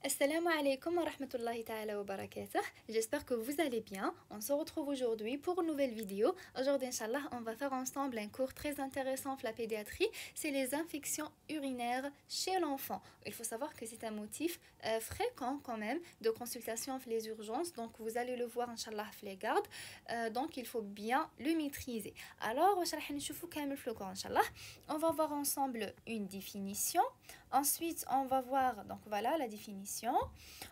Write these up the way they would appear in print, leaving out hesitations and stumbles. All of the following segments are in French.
Assalamu alaikum wa rahmatullahi ta'ala wa barakatuh. J'espère que vous allez bien. On se retrouve aujourd'hui pour une nouvelle vidéo. Aujourd'hui, Inch'Allah, on va faire ensemble un cours très intéressant de la pédiatrie. C'est les infections urinaires chez l'enfant. Il faut savoir que c'est un motif fréquent quand même de consultation dans les urgences. Donc, vous allez le voir, Inch'Allah, les gardes. Donc, il faut bien le maîtriser. Alors, on va voir ensemble une définition. Ensuite, on va voir, donc voilà la définition.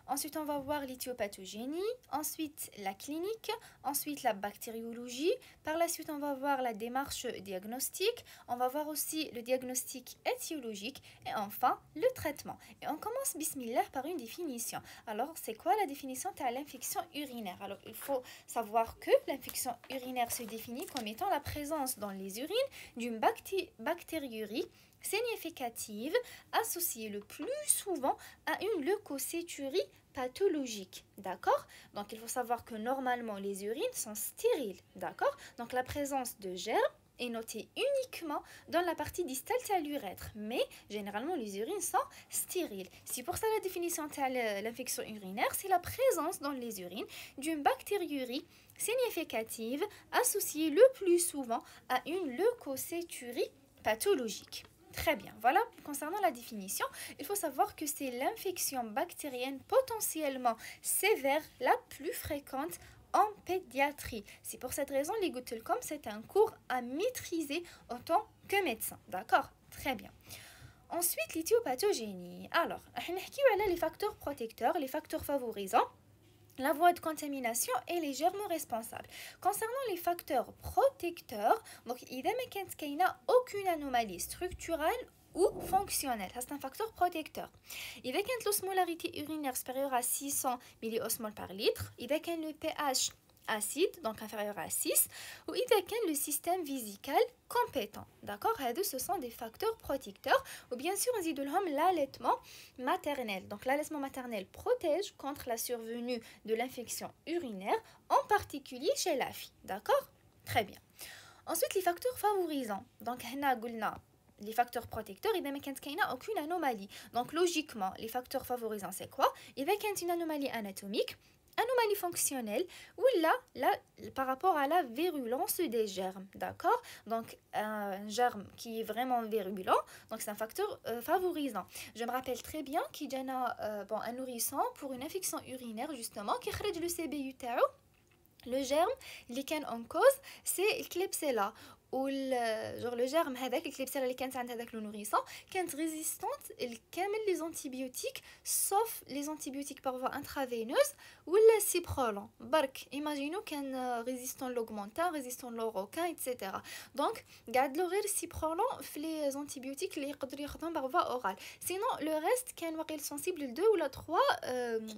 Ensuite, on va voir l'éthiopathogénie. Ensuite, la clinique. Ensuite, la bactériologie. Par la suite, on va voir la démarche diagnostique. On va voir aussi le diagnostic étiologique. Et enfin, le traitement. Et on commence, bismillah, par une définition. Alors, c'est quoi la définition de l'infection urinaire? Alors, il faut savoir que l'infection urinaire se définit comme étant la présence dans les urines d'une bactériurie significative associée le plus souvent à une leucocéturie pathologique, d'accord? Donc il faut savoir que normalement les urines sont stériles, d'accord? Donc la présence de germes est notée uniquement dans la partie distale de l'urètre, mais généralement les urines sont stériles. C'est pour ça la définition de l'infection urinaire, c'est la présence dans les urines d'une bactériurie significative associée le plus souvent à une leucocéturie pathologique. Très bien, voilà, concernant la définition, il faut savoir que c'est l'infection bactérienne potentiellement sévère la plus fréquente en pédiatrie. C'est pour cette raison, les Guttelcom, c'est un cours à maîtriser en tant que médecin, d'accord? Très bien. Ensuite, l'éthiopathogénie. Alors, on va les facteurs protecteurs, les facteurs favorisants, la voie de contamination et les germes responsables. Concernant les facteurs protecteurs, donc il n'y a aucune anomalie structurelle ou fonctionnelle. C'est un facteur protecteur. Il y a l'osmolarité urinaire supérieure à 600 milliosmoles par litre. Il y a le pH acide, donc inférieur à 6, ou il y a le système vésical compétent. D'accord? Ce sont des facteurs protecteurs. Ou bien sûr, on dit de l'homme l'allaitement maternel. Donc l'allaitement maternel protège contre la survenue de l'infection urinaire, en particulier chez la fille. D'accord? Très bien. Ensuite, les facteurs favorisants. Donc, les facteurs protecteurs, il n'y a aucune anomalie. Donc, logiquement, les facteurs favorisants, c'est quoi? Il y a une anomalie anatomique, anomalie fonctionnelle, ou là, par rapport à la virulence des germes, d'accord? Donc, un germe qui est vraiment virulent, donc c'est un facteur favorisant. Je me rappelle très bien qu'il y a un nourrisson pour une infection urinaire, justement, qui a le CBU. Le germe اللي كان en cause c'est le Klebsiella ou le germe هذاك الكليبسيلا اللي كانت عند هذاك le nourrisson كانت résistante لكامل les antibiotiques sauf les antibiotiques par voie intraveineuse ou le ciprolon برك imaginons كان résistant l'augmentin résistant l'oroquin etc. donc قاعد له غير ciprolon في les antibiotiques اللي يقدر ياخذهم par voie orale sinon le reste كان واقيل sensible ل 2 ou la 3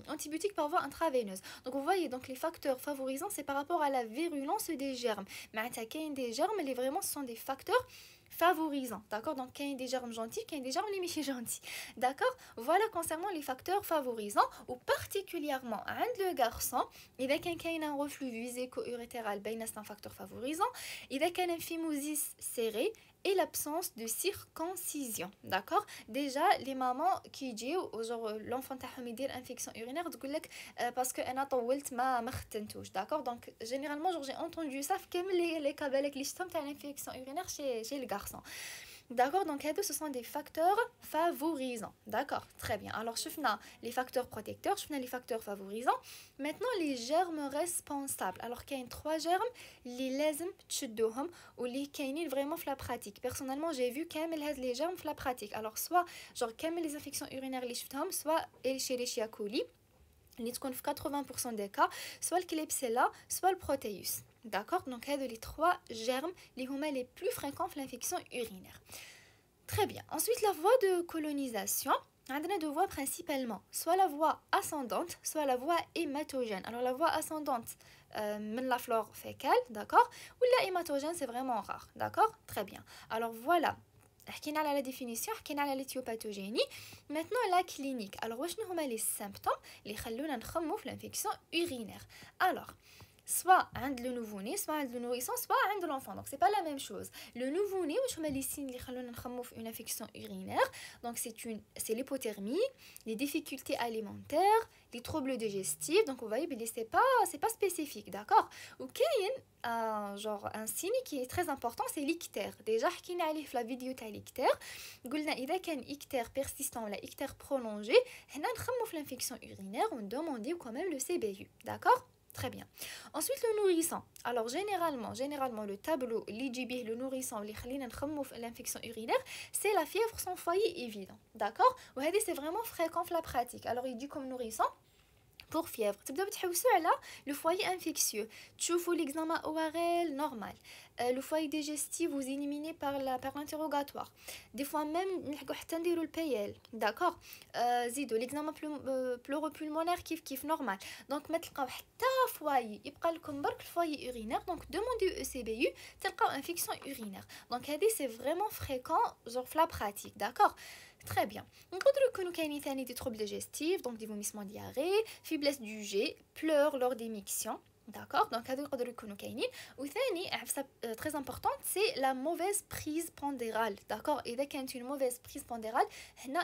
antibiotiques par voie intraveineuse. Donc vous voyez, donc les facteurs favorisants, c'est par rapport à la virulence des germes. Mais des germes, les vraiment, ce sont des facteurs favorisants. D'accord? Donc, il y a des germes gentils, il y a des germes limités gentils. D'accord? Voilà concernant les facteurs favorisants, ou particulièrement le garçon, il y a un reflux vésico-urétéral, c'est un facteur favorisant. Il y a un phimosis serré et l'absence de circoncision. D'accord? Déjà, les mamans qui disent, genre, l'enfant a une infection urinaire, parce que elle a طولت ما ختنتوش. D'accord? Donc, généralement, j'ai entendu ça, les cas avec l'infection urinaire chez les garçons. D'accord, donc ce sont des facteurs favorisants. D'accord, très bien. Alors, je les facteurs protecteurs, je les facteurs favorisants. Maintenant, les germes responsables. Alors, il y a 3 germes, les لازم تشدوهم ou les كاينين vraiment في la pratique. Personnellement, j'ai vu كامل هاد les germes في la pratique. Alors, soit genre كامل les infections urinaires اللي شفتهم, soit Escherichia coli, اللي تكون في 80% des cas, soit le Klebsiella, soit le Proteus. D'accord? Donc, il y a les 3 germes les plus fréquents de l'infection urinaire. Très bien. Ensuite, la voie de colonisation. On a 2 voies principalement. Soit la voie ascendante, soit la voie hématogène. Alors, la voie ascendante, la flore fécale, d'accord? Ou la hématogène, c'est vraiment rare. D'accord? Très bien. Alors, voilà. حكينا على la définition, حكينا على l'éthiopathogénie. Maintenant, la clinique. Alors, quels sont les symptômes qui خلونا نخمو في l'infection urinaire? Alors, soit عند le nouveau-né, soit عند le nourrisson, soit عند l'enfant. Donc c'est pas la même chose. Le nouveau-né, واش هما les signes اللي خلونا نخمو في une infection urinaire. Donc c'est l'hypothermie, les difficultés alimentaires, les troubles digestifs. Donc vous voyez, c'est pas spécifique, d'accord? OK, genre un signe qui est très important, c'est l'ictère. Déjà حكينا عليه في la vidéo تاع l'ictère. قلنا إذا كان ictère persistant ولا ictère prolongé, هنا نخمو في l'infection urinaire, on demande quand même le CBU, d'accord? Très bien. Ensuite, le nourrisson. Alors, généralement, le tableau, l'IGB, le nourrisson, l'infection urinaire, c'est la fièvre sans foyer évident. D'accord? C'est vraiment fréquent dans la pratique. Alors, il dit comme nourrisson, pour fièvre. تبداو تحوسوا على le foyer infectieux. تشوفوا l'examen ORL normal. Le foyer digestif vous éliminez par l'interrogatoire. Des fois même نلحقوا حتى نديروا le PL. D'accord? زيدوا l'examen pleuropulmonaire كيف normal. Donc ما تلقاو حتى foyer يبقى لكم برك foyer urinaire. Donc demandez ECBU تلقاو infection urinaire. Donc هذه c'est vraiment fréquent genre في la pratique. D'accord? Très bien. Donc, on a des troubles digestifs, donc des vomissements, diarrhée, faiblesse du jet, pleurs lors des mictions. D'accord? Donc, très importante, c'est la mauvaise prise pondérale. D'accord? Et dès qu'il y a une mauvaise prise pondérale,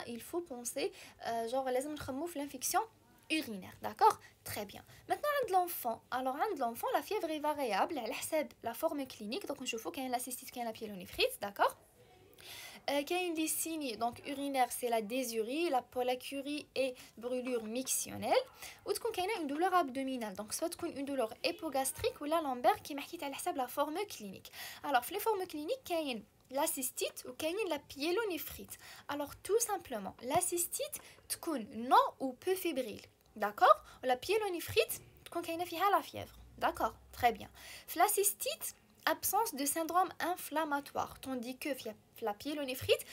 il faut penser, genre, l'infection urinaire. D'accord? Très bien. Maintenant, de l'enfant. Alors, de l'enfant, la fièvre est variable. La forme clinique. Donc, je qu'il y a la cystite, qu'il y a la pyélonéphrite. D'accord? Qu'il y a des signes donc urinaires, c'est la dysurie, la pollacurie et brûlure mictionnelle. Ou qu'il y a une douleur abdominale, donc soit une douleur hypogastrique ou la lombaire qui marque à la forme clinique. Alors, les formes cliniques, il y a la cystite ou qu'il y a la pyélonéphrite. Alors, tout simplement, la cystite, non ou peu fébrile. D'accord? La pyélonéphrite, il y a la fièvre. D'accord? Très bien. La cystite, absence de syndrome inflammatoire, tandis que la pyélonéphrite,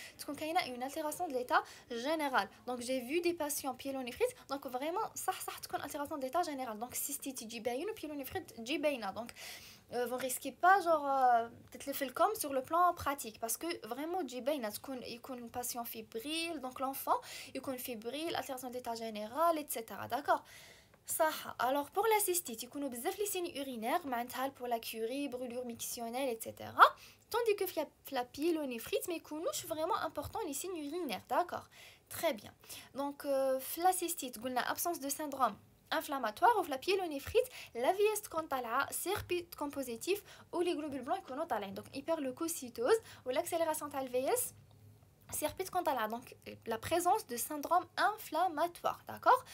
il y a une altération de l'état général. Donc j'ai vu des patients pyélonéphrite, donc vraiment ça une altération de l'état général. Donc cystite djibayin ou pyélonéphrite djibayna. Donc vous risquez pas genre peut-être le faire comme sur le plan pratique parce que vraiment djibayna il un patient fébrile, donc l'enfant il fébrile, altération de l'état général, etc. D'accord? صح. Alors pour la cystite يكونوا بزاف les signes urinaires معناتها pour la curie, brûlure mictionnelle, etc. Tandis que la pyélonéphrite mais يكونوش vraiment important les signes urinaires. D'accord? Très bien. Donc la cystite قلنا absence de syndrome inflammatoire ou la pyélonéphrite la VS تكون طالعه circuit compositif ou les globules blancs يكونوا طالعين. Donc hyperleucocytose ou l'accélération تاع الVS circuit contalat, donc la présence de syndrome inflammatoire. D'accord?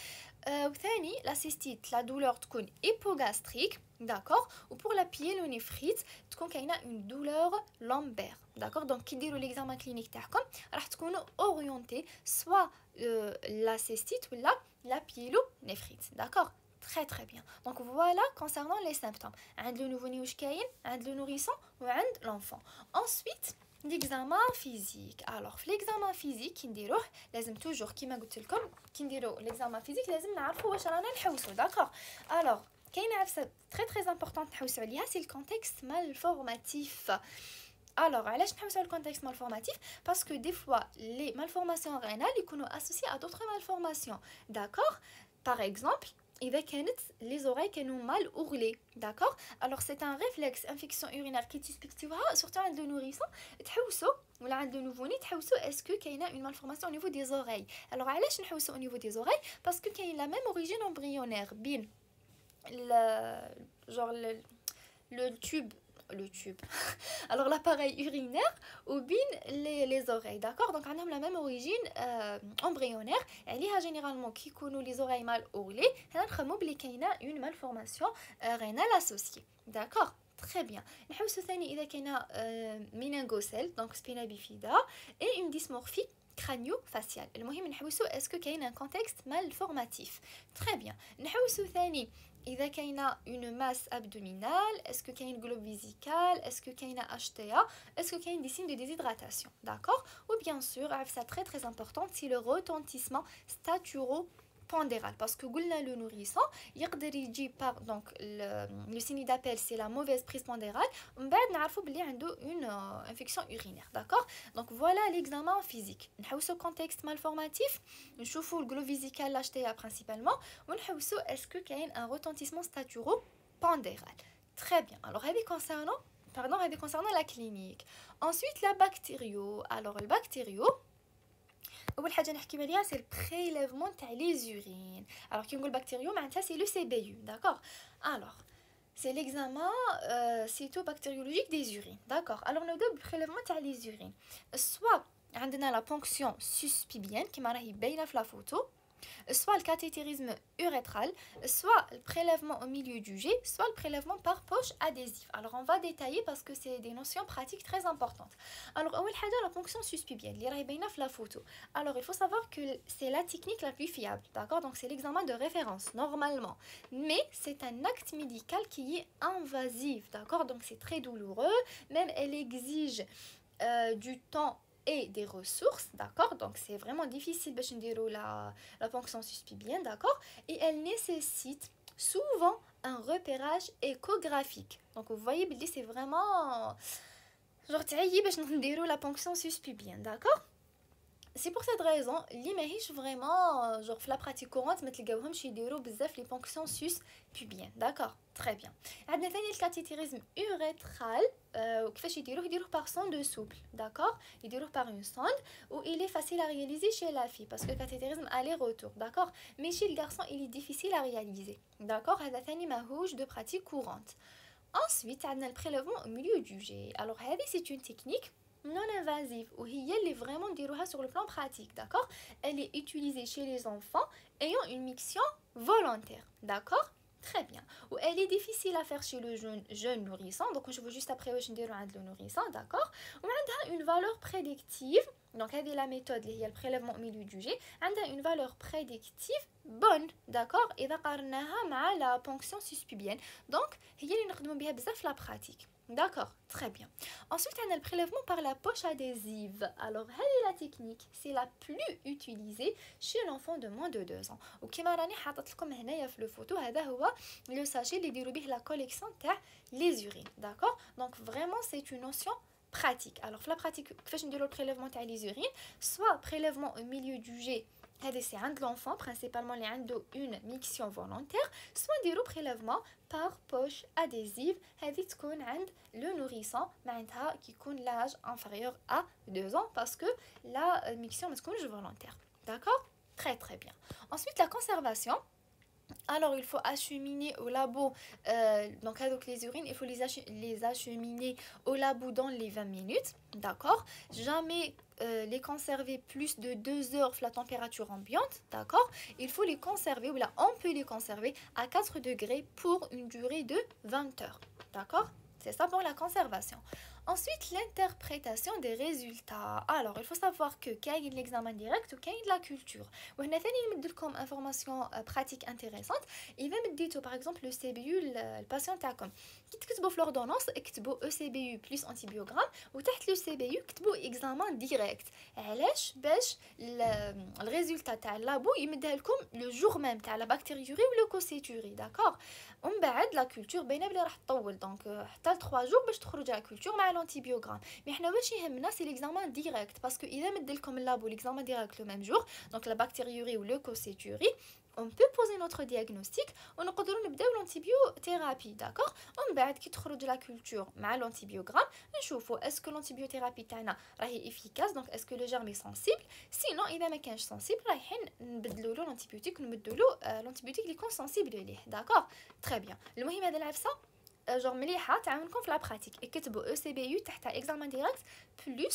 La cystite, la douleur تكون hypogastrique, d'accord? Ou pour la pyélonéphrite, تكون كاينه une douleur lombaire. D'accord? Donc qui dit l'examen clinique تاعكم راح تكونوا orienté soit la cystite ou la pyélonéphrite. D'accord? Très très bien. Donc voilà concernant les symptômes. عند le nouveau-né واش كاين, عند le nourrisson ou عند l'enfant. Ensuite l'examen physique. Alors l'examen physique كي نديروه لازم toujours كيما قلت لكم كي نديرو l'examen physique لازم نعرفوا واش رانا نحوسوا. D'accord? Alors كاينه عفسه très très importante نحوسوا عليها, c'est le contexte malformatif. Alors علاش نحوسوا على le contexte malformatif? Parce que des fois les malformations rénales يكونوا associées à d'autres malformations. D'accord? Par exemple إذا كانت les oreilles كانوا mal ourlées. D'accord? Alors c'est un réflexe infection urinaire qui تسبكتوها surtout عند le nourrisson تحوسوا ولا عند le nouveau-né تحوسوا est-ce que كاينه une malformation au niveau des oreilles. Alors علاش نحوسوا au niveau des oreilles? Parce que كاين la même origine embryonnaire بين le tube alors l'appareil urinaire ou bien les oreilles. D'accord? Donc on a la même origine embryonnaire. Elle est généralement qui connaît les oreilles mal ourlées, il y a une malformation rénale associée. D'accord? Très bien. نحوسوا ثاني إذا كاينه méningocele, donc spina bifida, et une dysmorphie crânio-faciale. المهم نحوسوا est-ce que كاين un contexte malformatif. Très bien. نحوسوا ثاني إذا كاينه une masse abdominale, est-ce que كاين globe vésical, est-ce que كاينه HTA, est-ce que كاين des signes de déshydratation. D'accord? Ou bien sûr, ça très très important, c'est le retentissement staturo-pondéral. Parce que le nourrisson, il dit par donc le signe d'appel, c'est la mauvaise prise pondérale. On va une infection urinaire. D'accord? Donc voilà l'examen physique. Nous avons contexte malformatif, nous avons le globe vésical, l'HTA principalement. Est-ce qu'il y a un retentissement staturo pondérale. Très bien. Alors, concernant la clinique. Ensuite, la bactério. Alors, le bactério, اول حاجه نحكي عليها سي البريليفمون تاع لي زورين. alors كي نقول بكتيريو معناتها سي لو سي بي يو داكور. alors c'est l'examen cytobactériologique des urines d'accord. alors نبداو بالبريليفمون تاع لي زورين. soit عندنا لا بونكسيون سوسبيبيان كيما راهي باينه في لا فوتو, soit le cathétérisme urétral, soit le prélèvement au milieu du jet, soit le prélèvement par poche adhésive. Alors on va détailler parce que c'est des notions pratiques très importantes. Alors la ponction suspubienne, la photo. Alors il faut savoir que c'est la technique la plus fiable, d'accord. Donc c'est l'examen de référence normalement, mais c'est un acte médical qui est invasif, d'accord. Donc c'est très douloureux, même elle exige du temps et des ressources, d'accord. Donc c'est vraiment difficile de la ponction suspubienne, d'accord. Et elle nécessite souvent un repérage échographique. Donc vous voyez, c'est vraiment genre la ponction suspubienne, d'accord. C'est pour cette raison اللي ماهيش vraiment genre في la pratique courante ما تلقاوهمش يديروا بزاف les ponctions suspubiennes, d'accord. très bien. عندنا ثاني الكاتيتيريزم urétral. كيفاش يديروه par sonde de souple, d'accord. يديروه par une sonde où il est facile à réaliser chez la fille parce que le cathétérisme aller-retour, d'accord. mais chez le garçon il est difficile à réaliser, d'accord. هذا ثاني ماهوش de pratique courante. ensuite عندنا le prélèvement au milieu du jet. alors هذه c'est une technique non invasive ou elle est vraiment نديروها sur le plan pratique, d'accord. elle est utilisée chez les enfants ayant une miction volontaire, d'accord. très bien. ou elle est difficile à faire chez le jeune nourrisson, donc je veux juste après نديرو عند le nourrisson, d'accord. وعندها une valeur prédictive. donc هذه la méthode اللي هي le prélèvement au milieu du jet عندها une valeur prédictive bonne, d'accord. إذا قارناها مع la ponction suspubienne, donc هي اللي نخدموا بها بزاف la pratique. D'accord, très bien. Ensuite, on a le prélèvement par la poche adhésive. Alors, la technique, c'est la plus utilisée chez l'enfant de moins de 2 ans. Ou comme je vous montre sur la photo, c'est le sachet qui est la collection des urines. D'accord. Donc, vraiment, c'est une notion pratique. Alors, la pratique, comment on le prélèvement des urines, soit prélèvement au milieu du jet. c'est عند l'enfant principalement اللي عنده une miction volontaire, soit des prélèvements par poche adhésive. هذه تكون عند le nourrisson معناتها qui يكون l'âge inférieur à 2 ans parce que la miction ما تكونش volontaire, d'accord. très très bien. ensuite la conservation. alors il faut acheminer au labo donc avec les urines, il faut les acheminer au labo dans les 20 minutes, d'accord. jamais les conserver plus de 2 heures à la température ambiante, d'accord. il faut les conserver, ou là on peut les conserver à 4 degrés pour une durée de 20 heures, d'accord. c'est ça pour la conservation. ensuite l'interprétation des résultats. alors il faut savoir que كاين l'examen direct و كاين la culture. وهنا ثاني نمد لكم information pratique intéressante. اذا مديتو par exemple le CBU الباسيون تاعكم كي تكتبوا في l'ordonnance اكتبوا ECBU plus antibiogramme وتحت le CBU كتبوا examen direct. علاش؟ باش الريزولتا تاع اللابو يمدها لكم le jour même تاع la bactériurie ou leucociturie, d'accord. ومن بعد لا كولتور باينه بلي راح تطول دونك حتى 3 جور باش تخرج لا كولتور مع l'antibiogramme. mais حنا واش يهمنا سي l'examen direct parce que اذا مد لكم اللابو l'examen direct le même jour, donc la bactériurie ou leucociturie, on peut poser notre diagnostic ونقدروا نبداو l'antibiothérapie, d'accord. ومن بعد كي تخرج لا كولتور مع l'antibiogramme نشوفوا est-ce que l'antibiothérapie تاعنا راهي efficace, donc est-ce que le germe est sensible. sinon اذا ما كانش sensible رايحين نبدلوا له l'antibiotique ونمدوا له l'antibiotique اللي يكون sensible ليه, d'accord. très bien. المهم هذا العفسه genre مليحه تعاونكم في لا براتيك. اكتبوا ECBU تحت examen direct plus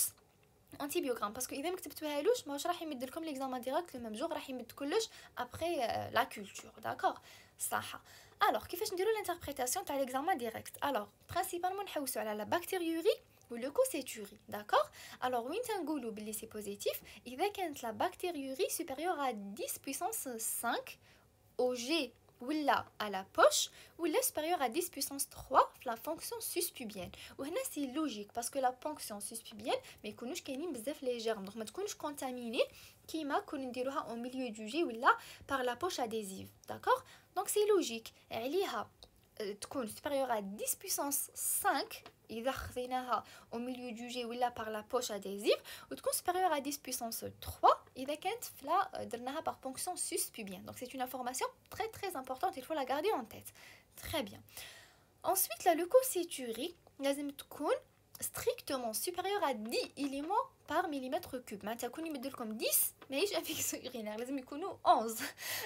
antibiogramme parce que اذا ما كتبتوهالوش ماهوش راح يمد لكم l'examen direct le même jour, راح يمد كلش après la culture, d'accord. صح. alors كيفاش نديروا l'interprétation تاع l'examen direct. alors principalement نحوسوا على la bactériurie ou leucociturie, d'accord. alors وين تنقولوا بلي c'est positif اذا كانت la bactériurie supérieure à 10 puissance 5 au G ou là à la poche, ou là supérieur à 10 puissance 3 la fonction suspubienne. وهنا c'est logique parce que la fonction suspubienne ما يكونوش كاينين بزاف لي جيرم, donc ما تكونش contaminée كيما كون نديروها au milieu du jet ou là par la poche adhésive, d'accord. donc c'est logique عليها تكون supérieur à 10 puissance 5 إذا خذيناها au milieu du jet ou là par la poche adhésive, وتكون supérieur à 10 puissance 3 إذا كانت فلا درناها par fonction suspubienne. donc c'est une information très très importante, il faut la garder en tête. très bien. Ensuite, la leucocyturie, لازم تكون strictement supérieur à 10 éléments par millimètre cube. معناتها كون يمد لكم 10 ماهيش انفيكسيون urinaire، لازم يكونوا 11.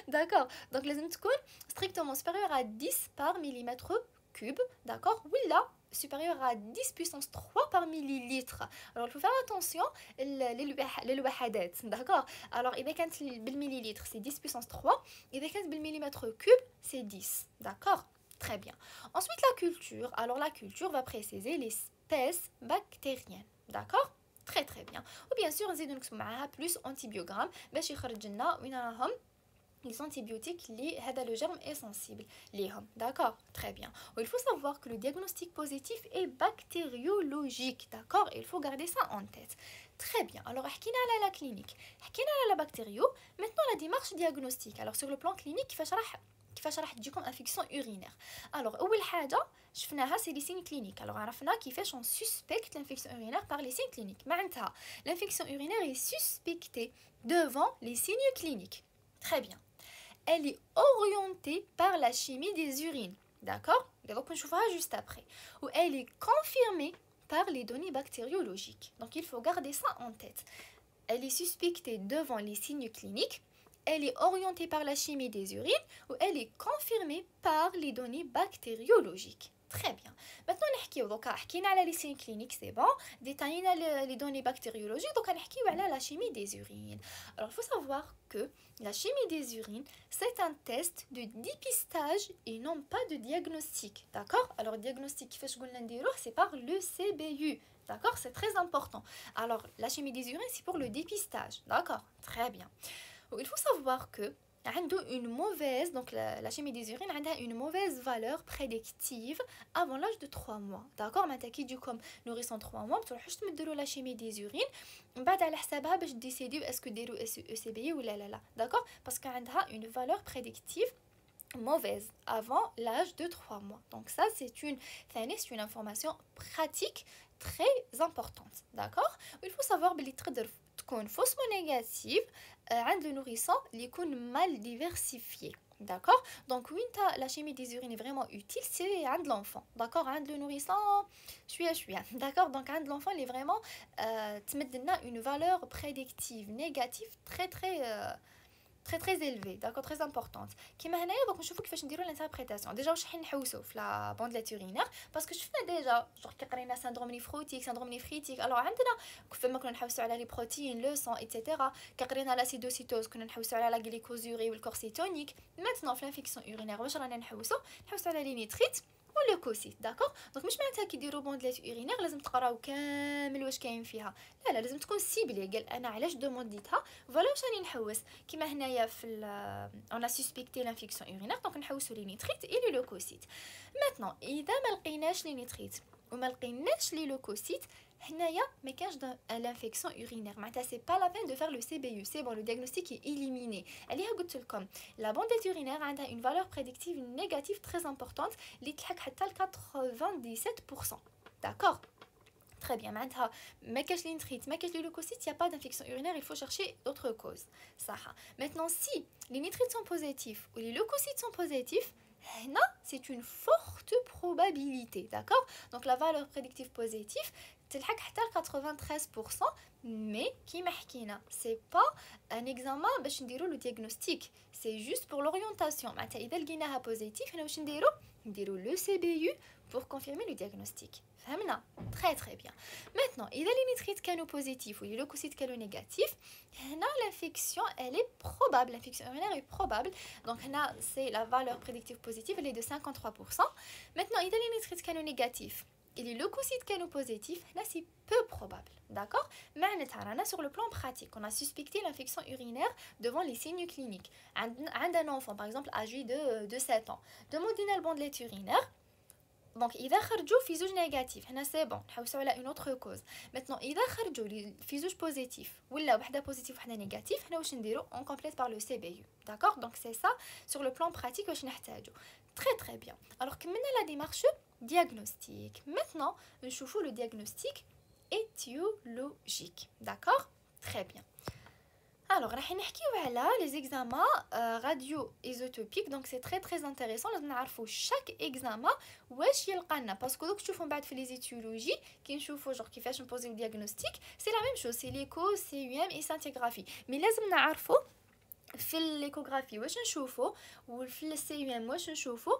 D'accord. Donc لازم تكون strictement supérieur à 10 par millimètre cube. D'accord. ولا supérieur à 10 puissance 3 par millilitre. Alors il faut faire attention للوحدات. D'accord. Alors إذا كانت بالمليلتر c'est 10 puissance 3. إذا كانت بالمليمتر cube c'est 10. D'accord. Très bien. Ensuite, la culture. Alors, la culture va préciser l'espèce bactérienne. D'accord? Très très bien. Ou bien sûr, نزيدو نكتبو معاها plus antibiogramme باش يخرج لنا وين راهم les antibiotiques li هذا le germe est sensible ليهم. D'accord? Très bien. Il faut savoir que le diagnostic positif est bactériologique. D'accord? Il faut garder ça en tête. Très bien. Alors, حكينا على la clinique. حكينا على la bactério. Maintenant, la démarche diagnostique. Alors, sur le plan clinique, كيفاش راح تجيكم انفيكسيون urinaire. Alors اول حاجه شفناها سي لي سين كلينيك. alors عرفنا كيفاش on suspecte l'infection urinaire par les signes cliniques. معناتها l'infection urinaire est suspectée devant les signes cliniques. Très bien. Elle est orientée par la chimie des urines. D'accord. Donc on verra juste après. Ou elle est confirmée par les données bactériologiques. Donc il faut garder ça en tête. Elle est suspectée devant les signes cliniques. Elle est orientée par la chimie des urines ou elle est confirmée par les données bactériologiques. Très bien. Maintenant, on va les signes cliniques, c'est bon. Détaillons les données bactériologiques, donc on va la chimie des urines. Alors, il faut savoir que la chimie des urines, c'est un test de dépistage et non pas de diagnostic. D'accord? Alors, diagnostic, c'est par le CBU. D'accord? C'est très important. Alors, la chimie des urines, c'est pour le dépistage. D'accord? Très bien. Il faut savoir que une mauvaise, donc la chimie des urines a une mauvaise valeur prédictive avant l'âge de 3 mois. D'accord? Mais qui du comme nourrisson 3 mois, tu vas la chimie des urines, بعد على حسابها باش décider est-ce que ديرو ECBI ou la. D'accord? Parce qu'elle a une valeur prédictive mauvaise avant l'âge de 3 mois. Donc ça c'est une information pratique très importante. D'accord? Il faut savoir que تكون faussement négative عند le nourrisson اللي يكون mal diversifié. D'accord? Donc oui, la chimie des urines est vraiment utile, c'est عند l'enfant. D'accord? عند le nourrisson شوية. D'accord? Donc عند l'enfant, il est vraiment تمد لنا une valeur prédictive négative très élevée, d'accord, très importante. كيما هنايا دونك نشوفوا كيفاش نديروا l'interprétation. Déjà واش راح نحوسوا في la bandelette urinaire parce que شفنا déjà genre كي قرينا syndrome néphrotique, syndrome néphritique. Alors عندنا فما كنا نحوسوا على les protéines, le sang, etc. كي قرينا l'acidocytose كنا نحوسوا على la glycosurie والcorsétonique. Maintenant في l'infection urinaire واش رانا نحوسوا على les nitrites والليوكوسيت. داكوغ دونك مش معناتها كي ديروا بوندليت urinaire لازم تقراو كامل واش كاين فيها. لا لازم تكون سيبلي. قال انا علاش دومونديتها فوالا واش راني نحوس. كيما هنايا في on a suspecté l'infection urinaire دونك نحوسوا لي نيتريت اي لي لوكوسيت. maintenant اذا ما لقيناش لي نيتريت وما لقيناش لي لوكوسيت هنايا ما كانش l'infection urinaire. معناتها c'est pas la peine de faire le CBU. c'est bon, le diagnostic est éliminé. عليها قلت لكم la bandette urinaire عندها une valeur prédictive négative très importante اللي تلحق حتى ل 97%. d'accord? Très bien. معناتها ما كاش لي نيتريت ما كاش لي لوكوسيت, il y a pas d'infection urinaire, il faut chercher d'autres causes. صح. Maintenant si les nitrites sont positifs ou les leucocytes sont positifs, c'est une forte probabilité. D'accord? Donc la valeur prédictive positive تلحق حتى ل 93%. mais كيما حكينا c'est pas un examen باش نديرو le diagnostic, c'est juste pour l'orientation. معناتها اذا لقيناها positif هنا واش نديرو le CBU pour confirmer le diagnostic. فهمنا؟ très très bien. maintenant اذا les nitrites كانوا positifs ou les leucocytes كانوا négatifs, هنا l'infection elle est probable, l'infection urinaire est probable. donc هنا c'est la valeur prédictive positive, elle est de 53%. maintenant اذا les nitrites كانوا négatifs et les leucocytes كانوا positifs, là c'est peu probable. D'accord? معناتها sur le plan pratique, on a suspecté l'infection urinaire devant les signes cliniques. Un enfant par exemple âgé de 7 ans, demandez-nous le bandelette urinaire. Donc إذا خرجوا في زوج négatif, هنا c'est bon, نحوسوا على une autre cause. maintenant إذا خرجوا في زوج positif ولا وحده positif وحده négatif, هنا واش نديرو on complète par le CBU. d'accord? donc c'est ça sur le plan pratique واش نحتاجو. très très bien. alors كملنا la démarche diagnostic. maintenant نشوفوا le diagnostic étiologique. d'accord? très bien. Alors, راح نحكيو على les examens radio-isotopiques. Donc, c'est très très intéressant. لازم نعرفوا chaque examen واش يلقى لنا. Parce que دوك تشوفوا من بعد في les étiologies كي نشوفوا genre كيفاش نبوزيو diagnostic, c'est la même chose, c'est l'écho, CUM et scintigraphie. Mais لازم نعرفوا في l'échographie واش نشوفوا وفي الCUM واش نشوفوا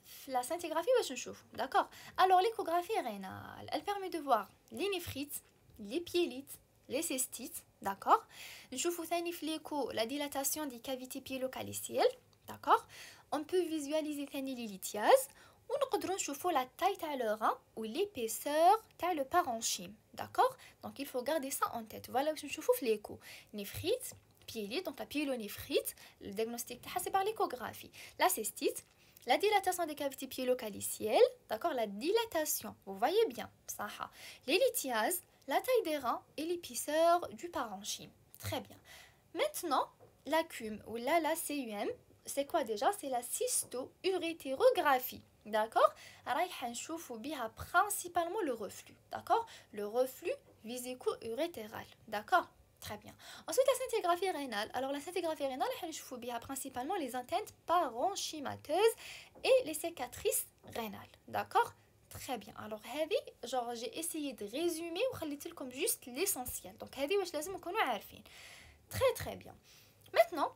في la scintigraphie واش نشوفوا. D'accord. Alors, l'échographie rénale, elle permet de voir les néphrites, les pyélites, les cystites. D'accord. نشوفوا ثاني في l'écho la dilatation des cavités pyélocalicielles. D'accord. On peut visualiser ثاني les lithiases ونقدروا نشوفوا la taille تاع le rein ou l'épaisseur تاع le parenchyme. D'accord. Donc il faut garder ça en tête. Voilà واش نشوفوا في l'écho. Néphrite, pyélite, donc la pyélonéphrite, le diagnostic تاعها c'est par l'échographie. La cystite, la dilatation des cavités pyélocalicielles, d'accord, la dilatation, vous voyez bien, ça. Les lithiases, la taille des reins et l'épaisseur du parenchyme. Très bien. Maintenant, la CUM ou la CUM, c'est quoi déjà? C'est la cysto-urétérographie. D'accord. رايحة نشوفوا بها principalement le reflux. D'accord. Le reflux vésico-urétéral. D'accord. Très bien. Ensuite, la scintigraphie rénale. Alors, la scintigraphie rénale, on voit principalement les atteintes parenchymateuses et les cicatrices rénales. D'accord. Très bien. Alors, genre, j'ai essayé de résumer ou comme juste l'essentiel. Donc, très très bien. Maintenant,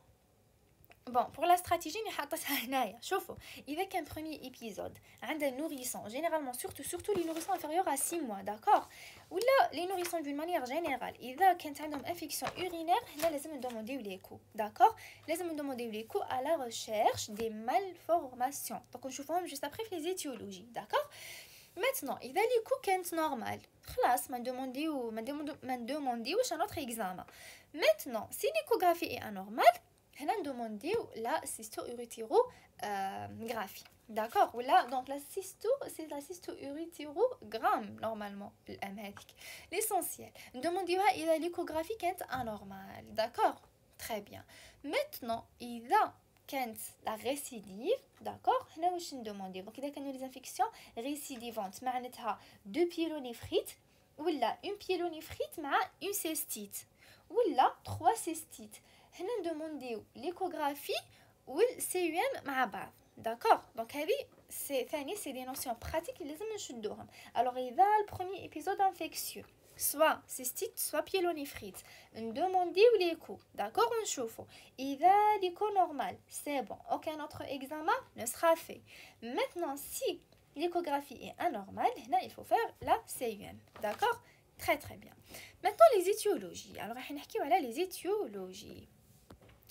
bon, pour la stratégie, شوفوا إذا كان premier épisode عند nourrisson, généralement surtout les nourrissons inférieurs à 6 mois, d'accord, ou là les nourrissons d'une manière générale إذا كانت عندهم infection urinaire, هنا لازم ندومونديو l'écho, d'accord, لازم ندومونديو l'écho à la recherche des malformations. Donc نشوفوهم juste après les étiologies, d'accord. Maintenant إذا l'écho كانت normal, خلاص ما ندومونديوش un autre examen. Maintenant si l'échographie est anormale, هنا ندومونديو la cysto-urétérographie. D'accord. Là, donc la cysto, c'est la cysto-urétérogramme normalement. L'essentiel. Demandez-moi إذا l'échographie كانت anormale. D'accord. Très bien. Maintenant, إذا كانت la récidive, d'accord, هنا واش ندومونديو. Donc إذا كانوا les infections récidivantes معناتها 2 pyélonéphrite ولا une pyélonéphrite مع une cystite ولا 3 cystites. هنا ندومونديو l'échographie ou le CUM مع بعض. D'accord. Donc c'est des notions pratiques qui لازم نشدوهم. Alors إذا le premier épisode infectieux, soit cystite, soit pyélonéphrite, ندومونديو l'écho. D'accord, نشوفو. إذا l'écho normal, c'est bon. Aucun autre examen ne sera fait. Maintenant, si l'échographie est anormale, هنا il faut faire la CUM. D'accord. Très très bien. Maintenant les étiologies. Alors راح نحكيو على les étiologies.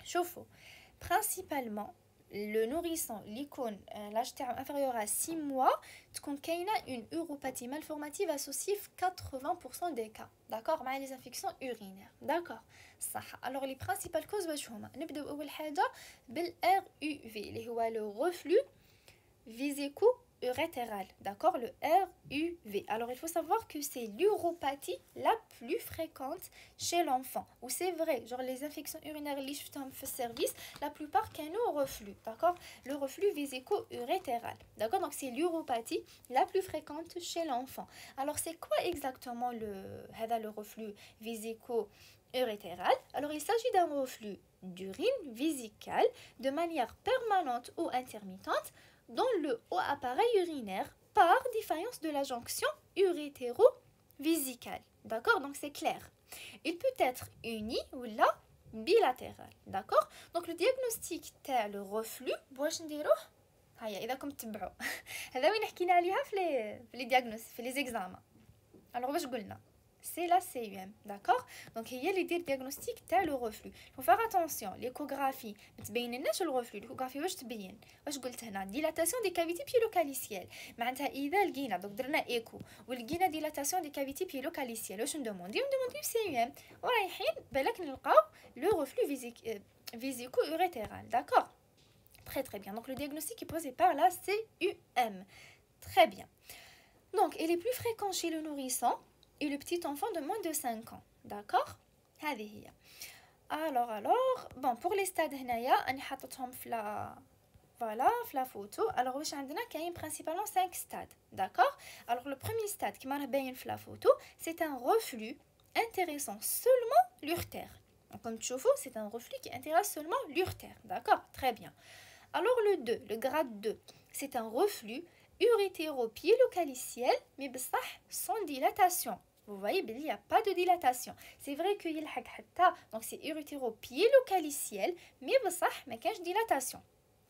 شوفوا principalement le nourrisson l'icône l'âge inférieur à 6 mois تكون كاينه une uropathie malformative associée 80% des cas. D'accord, مع les infections urinaires. D'accord. صح. Alors les principales causes واش هما؟ نبداو اول حاجه بال RUV اللي هو le reflux vésico urétéral. D'accord, le RUV. Alors il faut savoir que c'est l'uropathie la plus fréquente chez l'enfant. Ou c'est vrai, genre les infections urinaires les service, la plupart كانوا reflux. D'accord, le reflux vésico-urétéral. D'accord, donc c'est l'uropathie la plus fréquente chez l'enfant. Alors c'est quoi exactement le reflux vésico-urétéral? Alors il s'agit d'un reflux d'urine vésicale de manière permanente ou intermittente dans le haut appareil urinaire par défaillance de la jonction urétéro-vésicale. D'accord, donc c'est clair. Il peut être uni ou là bilatéral. D'accord, donc le diagnostic تاع le reflux باش نديروه هيا اذا كنتم تتبعوا هذا وين حكينا عليها في les diagnostics في les examens. Alors واش قلنا c'est la CUM, d'accord. Donc il y a les diagnostics تاع le reflux. Il faut faire attention, l'échographie ما تبينلناش le reflux. l'échographie واش تبين؟ واش قلت هنا؟ dilatation des cavités pyélocalicielles. معناتها اذا لقينا دوك درنا ايكو ولقينا dilatation des cavités pyélocalicielles واش ندومونديو CUM ورايحين بالك نلقاو le reflux vésico-urétéral. D'accord. Très très bien. Donc le diagnostic est posé par la CUM. Très bien. Donc il est plus fréquent chez le nourrisson et le petit enfant de moins de 5 ans. D'accord. Alors bon, pour les stades هنايا انا حاطتهم في la voilà في la photo. Alors واش عندنا كاين principalement 5 stades. D'accord. Alors le premier stade qui m'a باين في la photo, c'est un reflux intéressant seulement l'urtère. Comme tu vois, c'est un reflux qui intéresse seulement l'urtère. D'accord? Très bien. Alors le 2, le grade 2, c'est un reflux urétéro-piélocaliciel, mais sans dilatation. Vous voyez, il n'y a pas de dilatation. C'est vrai qu'il y a donc c'est urétéro-piélocaliciel, mais il n'y a pas de dilatation.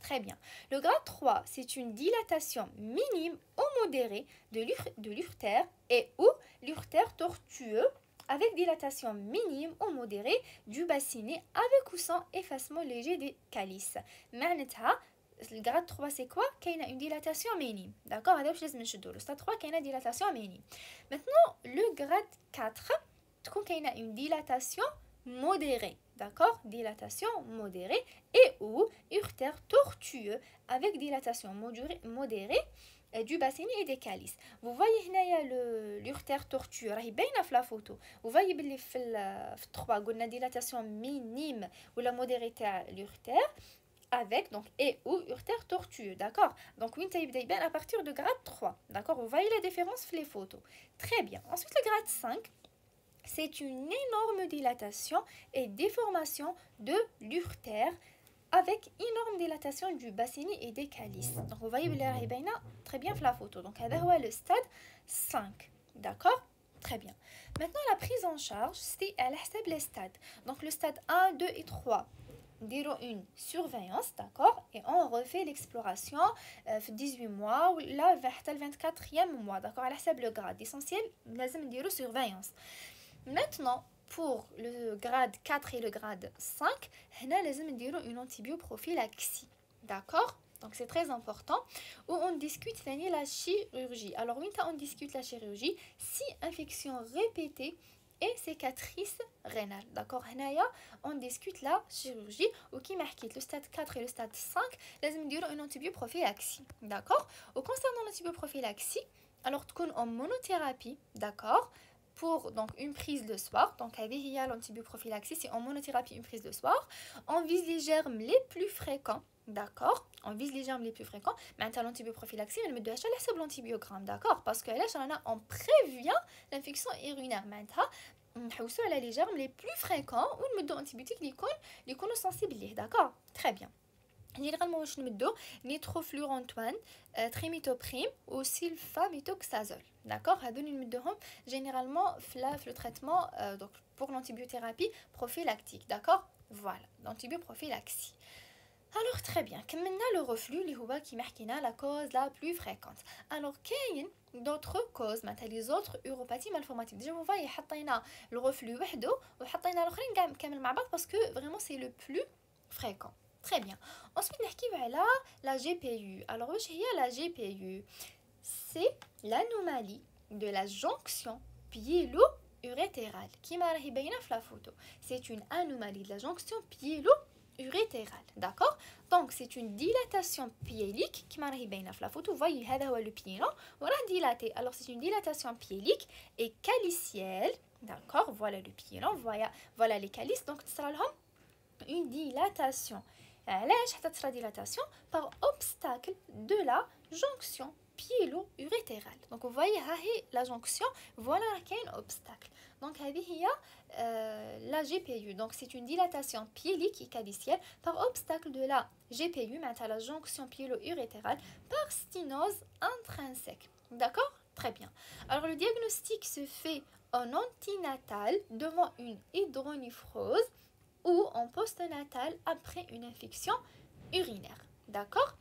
Très bien. Le grade 3, c'est une dilatation minime ou modérée de l'urtère et ou l'urtère tortueux avec dilatation minime ou modérée du bassinet avec ou sans effacement léger des calices. Le grade 3 c'est quoi? Qu'il y a une dilatation minime. D'accord? Le stade 3 qu'il y a une dilatation minime. Maintenant, le grade 4, il y a une dilatation modérée. D'accord? Dilatation modérée et ou urtère tortueux avec dilatation modérée du bassinet et des calices. Vous voyez ici l'urtère tortueux, راهي باينه في la photo. Vous voyez باللي في 3 قلنا dilatation minime ou la modérée تاع l'urtère avec donc et ou urtère tortueux, d'accord? Donc oui, à partir de grade 3, d'accord? Vous voyez la différence sur les photos. Très bien. Ensuite, le grade 5, c'est une énorme dilatation et déformation de l'urtère avec énorme dilatation du bassinet et des calices. Donc vous voyez très bien sur la photo. Donc c'est le stade 5, d'accord? Très bien. Maintenant, la prise en charge, c'est à les stades. Donc le stade 1, 2 et 3. Une surveillance, d'accord, et on refait l'exploration 18 mois ou là vers le 24e mois, d'accord, à la le grade essentiel, لازم نديرو surveillance. Maintenant, pour le grade 4 et le grade 5, هنا لازم نديرو une antibioprophylaxie, d'accord. Donc c'est très important. Où on discute la chirurgie. Alors oui, on discute la chirurgie si infection répétée et cicatrice rénale. D'accord? On discute la chirurgie ou qui marque le stade 4 et le stade 5, لازم نديرو une antibioprophylaxie. D'accord? Au concernant l'antibioprophylaxie, alors tu en monothérapie, d'accord? Pour donc une prise le soir. Donc avec l'antibioprophylaxie, c'est en monothérapie une prise le soir. On vise les germes les plus fréquents. D'accord? On vise les germes les plus fréquents. Maintenant, l'antibioprophylaxie, on met de l'antibiogramme. D'accord? Parce que là, on prévient l'infection urinaire. Maintenant, on les germes les plus fréquents ou on met de antibiotiques qui sont sensibles. D'accord? Très bien. Généralement, je mets nitroflurantoine, trimethoprim ou sulfaméthoxazole. D'accord? Généralement le traitement donc pour l'antibiothérapie prophylactique. D'accord? Voilà, l'antibioprophylaxie. Alors très bien, maintenant le reflux qui marque la cause la plus fréquente. Alors qu'il y a d'autres causes, les autres uropathies malformatives. Déjà vous voyez, le reflux وحده وحطينا الاخرين كامل مع بعض parce que vraiment c'est le plus fréquent. Très bien. Ensuite نحكيو على la GPU. Alors واش هي la GPU? C'est l'anomalie de la jonction pyélo-urétérale كيما راهي باينه في la photo. C'est une anomalie de la jonction pyélo-urétérale, d'accord? Donc c'est une dilatation pyélique qui m'a bien la photo. Vous voyez, c'est le pyélon, voilà dilaté. Alors c'est une dilatation pyélique et calicielle, d'accord? Voilà le pyélon, voilà les calices. Donc ça sera une dilatation. La dilatation par obstacle de la jonction pyélo-urétérale. Donc vous voyez la jonction, voilà un obstacle. Donc il y a la GPU. Donc c'est une dilatation pyélique et calicielle par obstacle de la GPU, la jonction pyélo-urétérale, par sténose intrinsèque. D'accord? Très bien. Alors le diagnostic se fait en antinatal devant une hydronéphrose ou en postnatal après une infection urinaire. D'accord?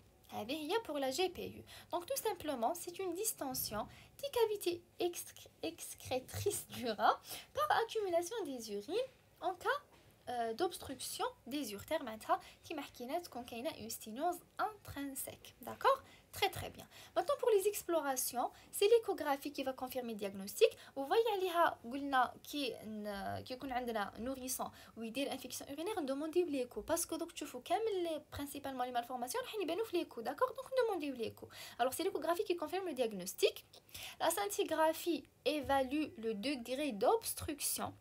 Pour la GPU. Donc tout simplement, c'est une distension des cavités excrétrices du rein par accumulation des urines en cas d'obstruction des uretères qui marquent une sténose intrinsèque. D'accord? Très très bien. Maintenant pour les explorations, c'est l'échographie qui va confirmer le diagnostic. Vous voyez qui يكون عندنا nourrisson ou يدير infection urinaire, demandez l'écho parce que donc تشوفوا كامل principalement les malformations راح يبانوا في l'écho, d'accord? Donc demandez l'écho. Alors c'est l'échographie qui confirme le diagnostic. La scintigraphie évalue le degré d'obstruction.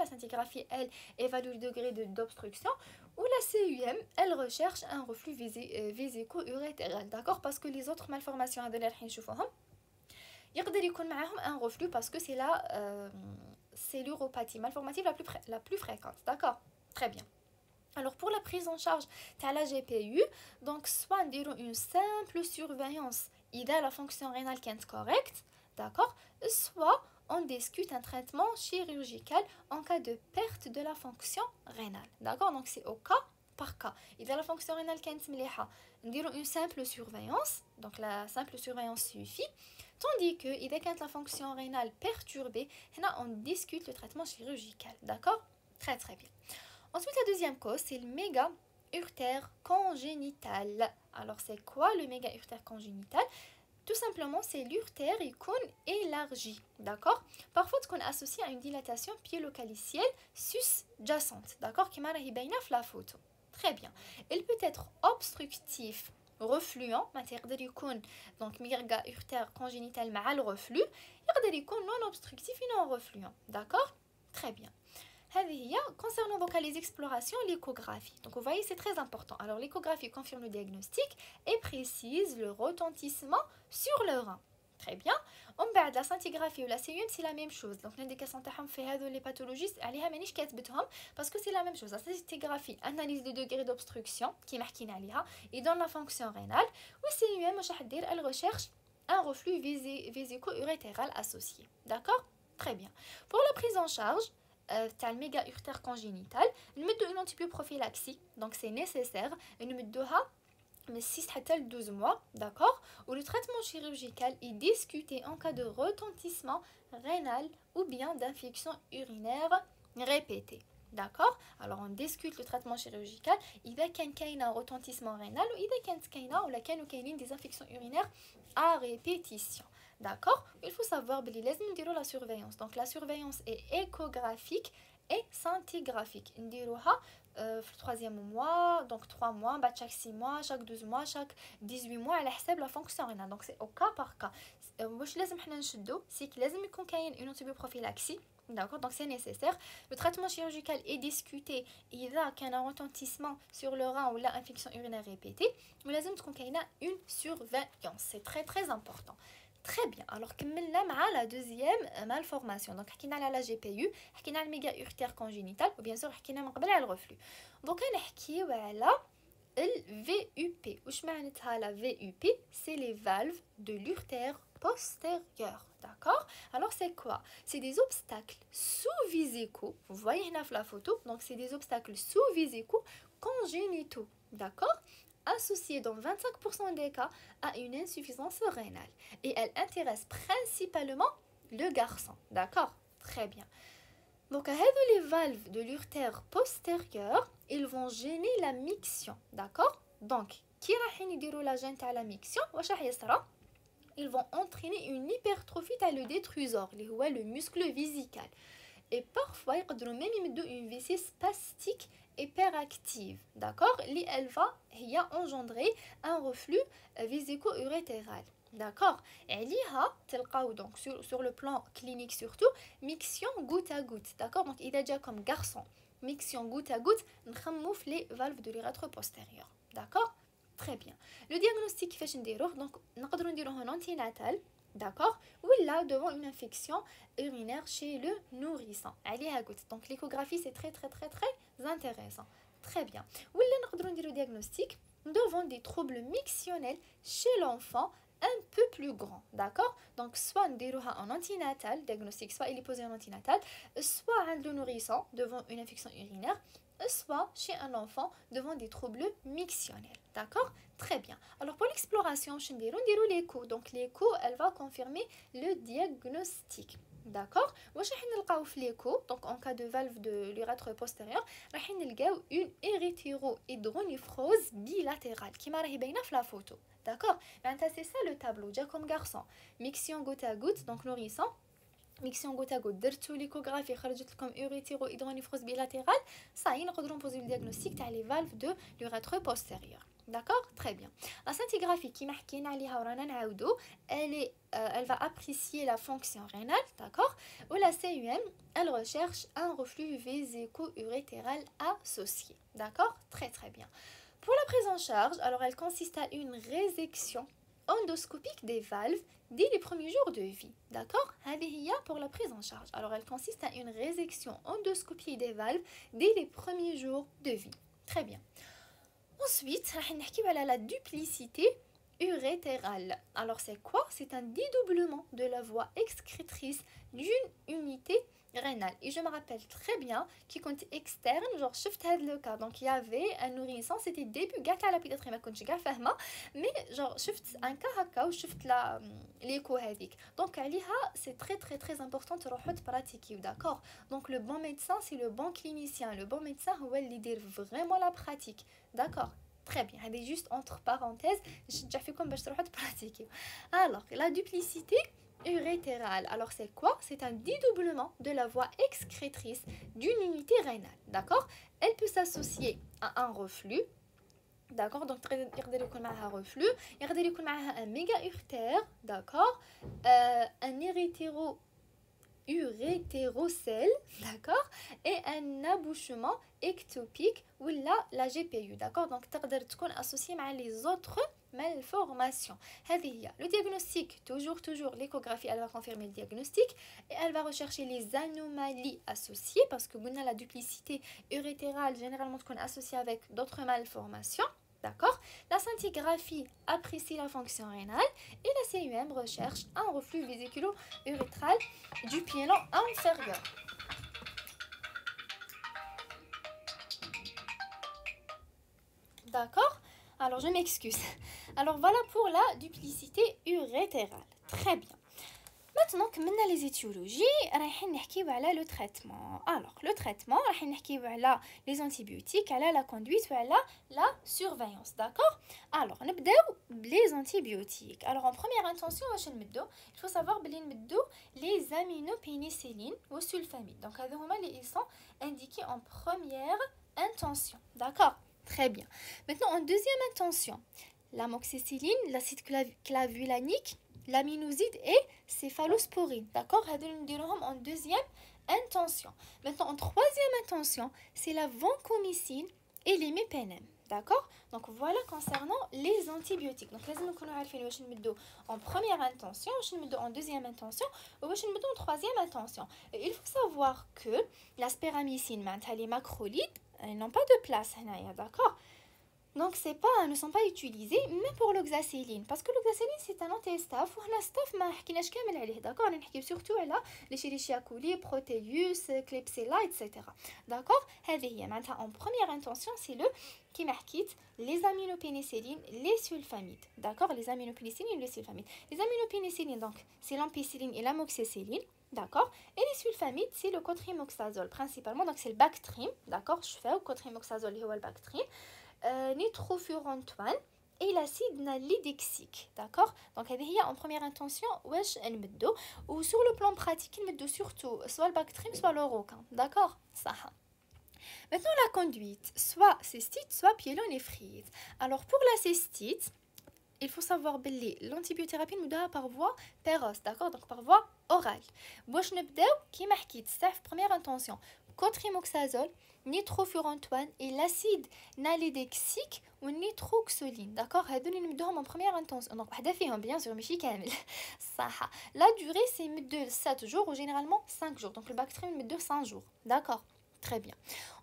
La scintigraphie, elle évalue le degré d'obstruction. Ou la CUM, elle recherche un reflux vésico-urétéral, d'accord? Parce que les autres malformations, يقدر يكون معاهم un reflux parce que c'est là c'est l'uropathie malformative la plus fréquente, d'accord? Très bien. Alors pour la prise en charge de la GPU, donc soit on dirait une simple surveillance, idéal la fonction rénale qui est correcte, d'accord? Soit on discute un traitement chirurgical en cas de perte de la fonction rénale, d'accord? Donc c'est au cas par cas. Idéal la fonction rénale qui est مليحة, on dirait une simple surveillance, donc la simple surveillance suffit. Tandis que, إذا كانت la fonction rénale perturbée, là on discute le traitement chirurgical, d'accord? Très très bien. Ensuite, la deuxième cause, c'est le méga urtère congénital. Alors, c'est quoi le méga urtère congénital? Tout simplement, c'est l'urtère élargi, d'accord? Parfois, on associe à une dilatation piélocalicielle sus-jacente, d'accord? Qui m'a la photo. Très bien. Elle peut être obstructif, refluent, donc méga urtère congénital مع le reflux, يقدر يكون non obstructif et non refluent, d'accord? Très bien. Concernant donc les explorations, l'échographie. Donc vous voyez, c'est très important. Alors l'échographie confirme le diagnostic et précise le retentissement sur le rein. Très bien. On بعد la scintigraphie ou la CUM, c'est la même chose. Donc l'indication تاعهم في هذو les pathologies عليها مانيش كاتبتهم parce que c'est la même chose. La scintigraphie, analyse de degré d'obstruction qui حكينا عليها et dans la fonction rénale. Ou CUM واش راح دير elle recherche un reflux vésico-urétéral associé. D'accord? Très bien. Pour la prise en charge, تاع الميغا urtère congénital, نمدو une antibioprophylaxie, donc c'est nécessaire, نمدوها من 6 حتى 12 mois, d'accord? Où le traitement chirurgical est discuté en cas de retentissement rénal ou bien d'infection urinaire répétée. D'accord? Alors on discute le traitement chirurgical. إذا كان un retentissement rénal ou إذا كانت كاينة ولا كانوا كاينين des infections urinaires à répétition. D'accord? Il faut savoir que la surveillance. Donc la surveillance est échographique et scintigraphique. Le troisième mois, donc 3 mois, chaque 6 mois, chaque 12 mois, chaque 18 mois, à la fonction rénale. Donc c'est au cas par cas. C'est qu'il y a une antibioprophylaxie. D'accord, donc c'est nécessaire. Le traitement chirurgical est discuté. Il y a un retentissement sur le rein ou l'infection urinaire répétée. Mais il y a une surveillance. C'est très très important. Très bien. Alors كملنا مع la deuxième malformation. Donc حكينا على la GPU, حكينا على الميغا urtère congénital وبيان سور حكينا من قبل على الرفلو. دونك نحكيو على ال VUP. واش معناتها la VUP? C'est les valves de l'urtère postérieur. D'accord? Alors c'est quoi? C'est des obstacles sous-vésicaux. Vous voyez là la photo. Donc c'est des obstacles sous-vésicaux congénitaux. D'accord? Associée dans 25% des cas à une insuffisance rénale. Et elle intéresse principalement le garçon. D'accord? Très bien. Donc, les valves de l'urtère postérieure, ils vont gêner la miction. D'accord? Donc, qui va la gêne à la miction? Ils vont entraîner une hypertrophie à le détrusor, le muscle vésical. Et parfois, ils peuvent même une vessie spastique hyperactive, d'accord? Elle va engendrer un reflux vésico-urétéral, d'accord? Et donc sur le plan clinique surtout, miction goutte à goutte, d'accord? Donc il est déjà comme garçon, miction goutte à goutte, نخمو les valves de l'urètre postérieur, d'accord? Très bien. Le diagnostic كيفاش نديروه؟ donc نقدروا نديروه en antinatal, d'accord? Ou là devant une infection urinaire chez le nourrisson. Allez à goutte. Donc l'échographie c'est très très très très intéressant. Très bien. Ou là نقدروا نديروا diagnostic devant des troubles mictionnels chez l'enfant un peu plus grand, d'accord? Donc soit نديروها en antinatal, diagnostic soit il est posé en antinatal, soit عند le nourrisson devant une infection urinaire, soit chez un enfant devant des troubles mictionnels. D'accord? Très bien. Alors pour l'exploration, on dirait l'écho. Donc l'écho, elle va confirmer le diagnostic. D'accord? L'écho, donc en cas de valve de l'urètre postérieur, on a une érythrohydronéphrose bilatérale qui m'a révélé la photo. D'accord? C'est ça le tableau, déjà comme garçon. Miction goutte à goutte, donc nourrissant. Miction goutte à goutte, درتو l'échographie خرجت لكم érythrohydronéphrose bilatérale, ça y est, نقدروا poser le diagnostic تاع les valves de l'urètre postérieur. D'accord? Très bien. La scintigraphie qui حكينا عليها ورانا نعاودو, elle va apprécier la fonction rénale, d'accord? Ou la CUM, elle recherche un reflux vésico-urétéral associé. D'accord? Très très bien. Pour la prise en charge, alors elle consiste à une résection endoscopique des valves dès les premiers jours de vie. D'accord? هذه هي pour la prise en charge. Alors, elle consiste à une résection endoscopique des valves dès les premiers jours de vie. Très bien. Ensuite, راح نحكيو على la duplicité urétérale. Alors, c'est quoi? C'est un dédoublement de la voie excrétrice d'une unité rénale. Et je me rappelle très bien qu'il compte externe, genre شفت هذا le cas. Donc il y avait un nourrisson, c'était début كاع على pédiatrie ما كنتش كاع فاهمه mais genre شفت un cas هكا وشفت la l'écho هذيك. Donc عليها c'est très très très important تروحوا تبراتيكيو. D'accord? Donc le bon médecin c'est le bon clinicien. Le bon médecin هو اللي يدير vraiment la pratique. D'accord? Très bien. هذه juste entre parenthèses نشجع فيكم باش تروحوا تبراتيكيو. Alors la duplicité urétérale. Alors c'est quoi? C'est un dédoublement de la voie excrétrice d'une unité rénale. D'accord? Elle peut s'associer à un reflux. D'accord? Donc يقدر يكون معها reflux, يقدر يكون معها un méga urtère, d'accord? Un urétérocèle, d'accord? Et un abouchement ectopique ou la GPU, d'accord? Donc تقدر تكون associée مع les autres malformations. Le diagnostic, toujours l'échographie, elle va confirmer le diagnostic et elle va rechercher les anomalies associées parce que la duplicité urétérale généralement est associée avec d'autres malformations. D'accord? La scintigraphie apprécie la fonction rénale et la CUM recherche un reflux vésiculo-urétral du piélan inférieur. D'accord? Alors je m'excuse. Alors voilà pour la duplicité urétérale. Très bien. Maintenant que maintenant les étiologies, رايحين نحكيو على le traitement. Alors le traitement رايح نحكيو على les antibiotiques, على la conduite وعلى la surveillance. D'accord? Alors نبداو les antibiotiques. Alors en première intention واش نمدو؟ Il faut savoir بلي نمدو les aminopénicillines ou sulfamide. Donc هذو هما اللي ils sont indiqués en première intention. D'accord? Très bien. Maintenant en deuxième intention, l'amoxicilline, l'acide clavulanique, l'aminoside et céphalosporine. D'accord? En deuxième intention. Maintenant, en troisième intention, c'est la vancomycine et l'imipénem. D'accord? Donc voilà concernant les antibiotiques. Donc لازم نكونوا عارفين واش نمدو en première intention, واش نمدو en deuxième intention, واش نمدو en troisième intention. Et il faut savoir que la spéramycine, les macrolides, ils n'ont pas de place هنايا. D'accord? Donc ne sont pas utilisés même pour l'oxacilline parce que l'oxacilline c'est un anti-staph وهنا staph ما حكيناش كامل عليه. D'accord? نحكي surtout على l'Escherichia coli, Proteus, Klebsiella, etc. D'accord? هذه هي معناتها en première intention c'est le كيما حكيت les aminopénicillines, les sulfamides. D'accord? Les aminopénicillines et les sulfamides. Les aminopénicillines donc c'est l'ampicilline et l'amoxicilline. D'accord? Et les sulfamides c'est le cotrimoxazole principalement, donc c'est le Bactrim. D'accord? Je fais au cotrimoxazole اللي هو الباكتريم. Nitrofurantoine et l'acide nalidixique. D'accord? Donc هذه en première intention واش نمدو ou sur le plan pratique نمدو surtout soit le Bactrim soit le Rocan. D'accord? صح. Maintenant la conduite, soit cystite soit pyélonéphrite. Alors pour la cystite, il faut savoir que l'antibiothérapie nous donne par voie péros, d'accord? Donc par voie orale. باش نبداو كيما حكيت في première intention cotrimoxazole, nitrofurantoine et l'acide nalidixique ou nitroxoline. D'accord? هذول نمدوهم en première intention. Donc وحده فيهم bien sûr ماشي كامل. صح. La durée c'est de 7 jours ou généralement 5 jours. Donc le Bactrim نمدوه 5 jours. D'accord? Très bien.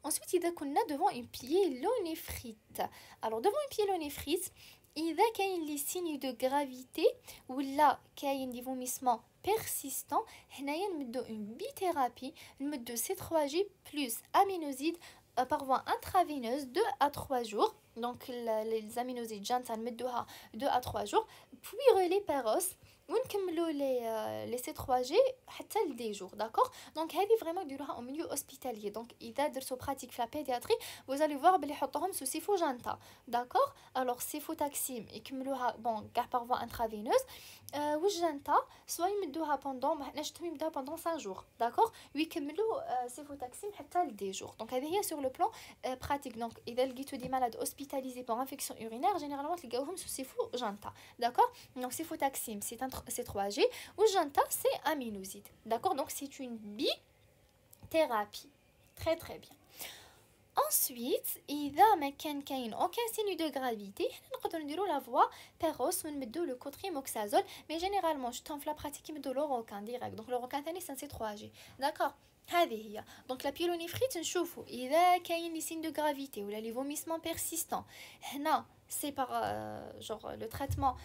Ensuite, إذا كنا devant une pyélonéphrite. Alors devant une pyélonéphrite, إذا كاين les signes de gravité ولا كاين des vomissements persistants, هنايا نمدو une bithérapie, نمدو C3J plus aminoside par voie intraveineuse 2 à 3 jours. Donc les aminosides جانتا نمدوها 2 à 3 jours, puis relais péros ونكملوا les C3G حتى ل 10 jours. D'accord? Donc هذه vraiment يديروها au milieu hospitalier. Donc إذا درتو pratique في la pédiatrie, vous allez voir بلي يحطوهم sous سيفوجانتا. D'accord? Alors سيفوتاكسيم يكملوها bon كاع par voie intraveineuse. والجانتا soit يمدوها pendant ما حناش يمدوها pendant 5 jours. D'accord? ويكملوا سيفوتاكسيم حتى ل 10 jours. Donc هذه هي sur le plan pratique. Donc إذا لقيتو des malades hospitalisés pour infection urinaire, généralement تلقاوهم sous سيفوجانتا. D'accord? Donc سيفوتاكسيم c'est un C3G ou Janta c'est aminoside. D'accord? Donc c'est une bithérapie. Très très bien. ensuite اذا ما كاين aucun signe de gravité حنا نقدروا نديروا la voie péros ونمدوا le cotrimoxazole mais généralement شفتهم في la pratique يمدوا l'orocan direct donc l'orocan ثاني c'est 3G d'accord. هذه هي دونك لا بيلونيفريت نشوفوا اذا كاين لي سين دو غرافيتي ولا لي فوميسمون بيرسيستون هنا سي بار genre le traitement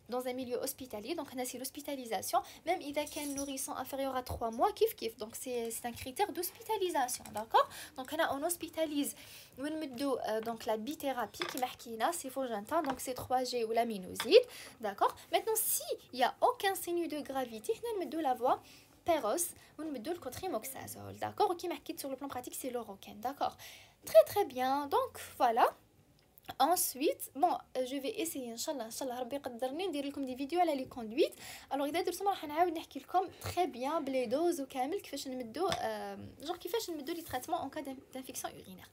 dans un milieu hospitalier donc c'est l'hospitalisation même اذا كان nourrisson inférieur à 3 mois كيف donc c'est un critère d'hospitalisation d'accord donc هنا on hospitalise ونمدو donc la bithérapie كيما حكينا سيفوجنتا donc c'est 3G ou l'aminoxide d'accord. Maintenant si il y a aucun signe de gravité هنا نمدو la voie péros ou le cotrimoxazole d'accord. Ok, mais sur le plan pratique c'est l'orocan d'accord. Très très bien donc voilà. Ensuite bon je vais essayer inchallah ربي يقدرني ندير لكم دي فيديو على لي كوندويت. alors اذا درتهم راح نعاود نحكي لكم très bien بلي دوز وكامل كيفاش نمدو genre كيفاش نمدو لي تريتمون en cas d'infection urinaire.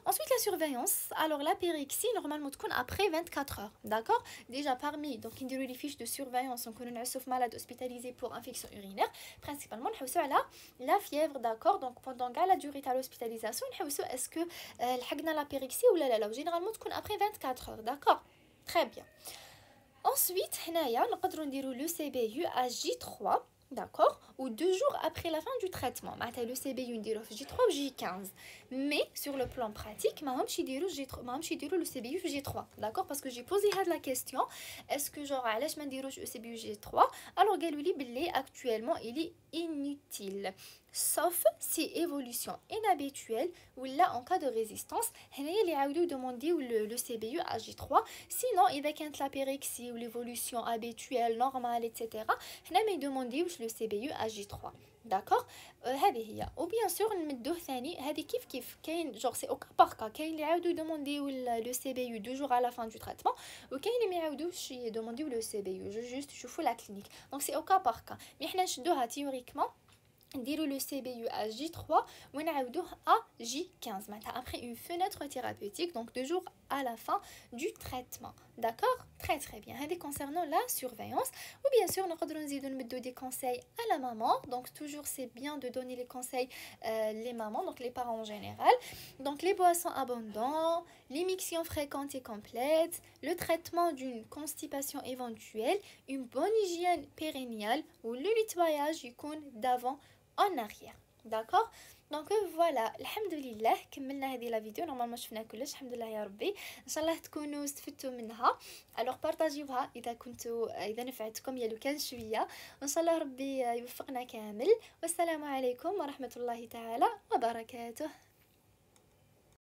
Ensuite, la surveillance. Alors, la périxie, normalement, après 24 heures. D'accord. Déjà, parmi donc, les fiches de surveillance, on connaît un malade hospitalisé pour infection urinaire. Principalement, on a la fièvre. D'accord. Donc, pendant la durée de l'hospitalisation, est-ce que la périxie ou la généralement, après 24 heures. D'accord. Très bien. Ensuite, on a le CBU à J3. D'accord. Ou 2 jours après la fin du traitement. Le CBU J3 ou J15. Mais sur le plan pratique, je vais le CBU J3. D'accord. Parce que j'ai posé la question. Est-ce que genre, je vais le CBU J3? Alors, actuellement, il est inutile. Sauf si évolution inhabituelle ou là en cas de résistance, il a demandé le CBU à J3. Sinon, il y a la périxie ou l'évolution habituelle, normale, etc. Il a demandé le CBU à J3. D'accord. Ou bien sûr نمدوه ثاني هذه كيف كاين genre c'est au cas par cas كاين اللي يعاودوا يدومونديو le CBU 2 jours à la fin du traitement وكاين اللي ما يعاودوش يدومونديو le CBU juste يشوفوا la clinique donc c'est au cas par cas. mais حنا نشدوها théoriquement نديرو le CBU à J3 ونعاودوه à J15 après une fenêtre thérapeutique donc 2 jours à la fin du traitement. D'accord. Très très bien. هذه concernant la surveillance. Ou bien sûr نقدروا نزيدو نمدو des conseils à la maman donc toujours c'est bien de donner les conseils les mamans donc les parents en général donc les boissons abondantes, les mictions fréquentes et complètes, le traitement d'une constipation éventuelle, une bonne hygiène périnéale ou le nettoyage يكون d'avant en arrière. D'accord. donc voilà alhamdulillah كملنا هذه لا فيديو نورمالمون شفنا كلش الحمد لله يا ربي ان شاء الله تكونوا استفدتوا منها. alors بارطاجيوها اذا نفعتكم يا لو كان شويه ان شاء الله ربي يوفقنا كامل. والسلام عليكم ورحمه الله تعالى وبركاته.